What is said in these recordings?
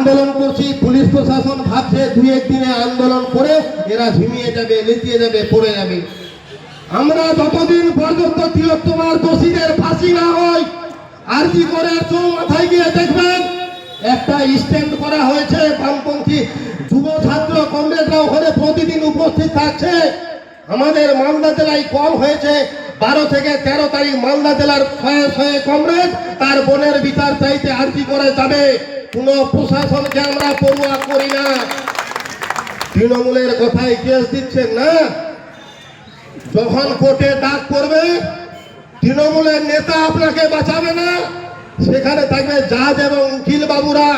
আন্দোলন করছি, পুলিশ প্রশাসন ভাবছে দুই একদিনে আন্দোলন করে এরা ঝিমিয়ে যাবে, লেচিয়ে যাবে, পড়ে যাবে। আমরা যতদিন পর্যন্ত তিলোত্তমার দোষীদের ফাঁসি না হয়, আরজি করে চৌমাথায় গিয়ে দেখবেন একটা স্ট্যান্ড করা হয়েছে, বামপন্থী যুব ছাত্র কমরেডরা ওখানে প্রতিদিন উপস্থিত থাকছে। আমাদের মালদা জেলায় কম হয়েছে 12 থেকে 13 তারিখ মালদা জেলার শয়ে কমরেড তার বোনের বিচার চাইতে আরজি করে যাবে। কোন প্রশাসনকে আমরা পড়ুয়া করি না। তৃণমূলের কথায় কেস দিচ্ছেন না, যখন কোর্টে ডাক করবে তৃণমূলের নেতা আপনাকে বাঁচাবে না, সেখানে থাকবে জাজ এবং উকিল বাবুরা।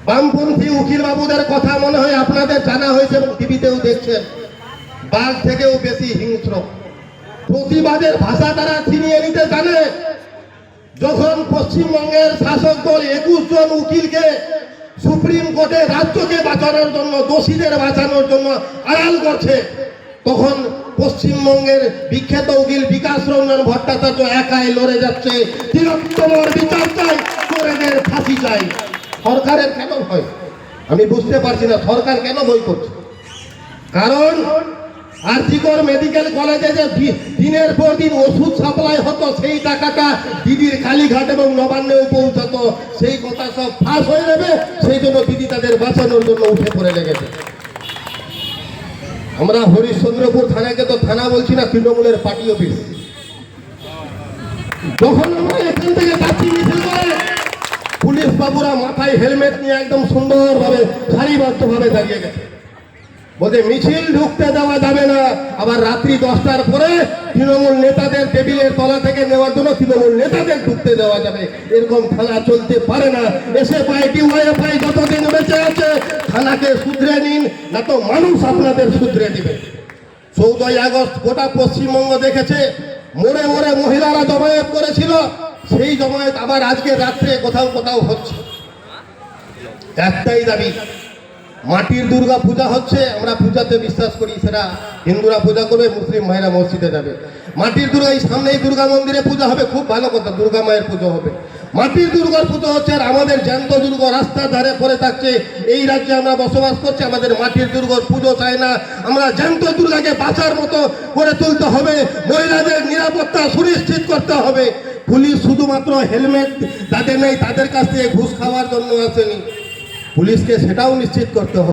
বামপন্থী উকিল বাবুদের কথা মনে হয় আপনাদের জানা হয়েছে এবং টিভিতেও দেখছেন। বাঘ থেকেও বেশি হিংস্র, প্রতিবাদের ভাষা তারা ছিনিয়ে নিতে জানে। যখন পশ্চিমবঙ্গের শাসক দল 21 জন উকিলকে সুপ্রিম কোর্টে রাজ্যকে বাঁচানোর জন্য, দোষীদের বাঁচানোর জন্য আড়াল করছে, তখন পশ্চিমবঙ্গের বিখ্যাত উকিল বিকাশ রঞ্জন ভট্টাচার্য একাই লড়ে যাচ্ছে। তিলোত্তমার বিচার চাই, চোরেদের ফাঁসি চাই। সরকারের কেন ভয় আমি বুঝতে পারছি না, সরকার কেন ভয় করছে? কারণ আরজিকর মেডিকেল কলেজে যে দিনের পর দিন ওষুধ সাপ্লাই হতো, সেই টাকাটা দিদির কালীঘাট এবং নবান্নেও পৌঁছাতো, সেই কথা সব ফাঁস হয়ে যাবে। সেই জন্য দিদি তাদের বাঁচানোর জন্য উঠে পড়ে লেগেছে। আমরা হরিশ্চন্দ্রপুর থানাকে তো থানা বলছি না, তৃণমূলের পার্টি অফিস। যখন আমরা এখান থেকে যাচ্ছি মিছিল করে, পুলিশ বাবুরা মাথায় হেলমেট নিয়ে একদম সুন্দরভাবে সারিবদ্ধভাবে দাঁড়িয়ে গেছে, বলতে মিছিল ঢুকতে দেওয়া যাবে না। আবার রাত্রি 10টার পরে তৃণমূল নেতাদের টেবিলের তলা থেকে নেওয়ার জন্য তৃণমূল নেতাদের ঢুকতে দেওয়া যাবে, এরকম থানা চলতে পারে না। এসে পাইটি ওয়াইফাই যতদিন বেঁচে আছে থানাকে শুধরে নিন, না তো মানুষ আপনাদের শুধরে দিবে। 14ই আগস্ট গোটা পশ্চিমবঙ্গ দেখেছে, মোড়ে মোড়ে মহিলারা জমায়েত করেছিল, সেই জমায়েত আবার আজকে রাত্রে কোথাও কোথাও হচ্ছে। একটাই দাবি, মাটির দুর্গা পূজা হচ্ছে, আমরা পূজাতে বিশ্বাস করি, সেটা হিন্দুরা পূজা করবে, মুসলিম ভাইরা মসজিদে যাবে। মাটির দুর্গা, এই সামনেই দুর্গা মন্দিরে পূজা হবে, খুব ভালো কথা, দুর্গা মায়ের পুজো হবে। মাটির দুর্গার পুজো হচ্ছে, আর আমাদের জ্যান্ত দুর্গা রাস্তার ধারে পড়ে থাকছে। এই রাজ্যে আমরা বসবাস করছি, আমাদের মাটির দুর্গার পুজো চাই না। আমরা জ্যান্ত দুর্গাকে বাঁচার মতো করে তুলতে হবে, মহিলাদের নিরাপত্তা সুনিশ্চিত করতে হবে। পুলিশ শুধুমাত্র হেলমেট যাদের নেই তাদের কাছ থেকে ঘুষ খাওয়ার জন্য আসেনি, পুলিশকে সেটাও নিশ্চিত করতে হবে।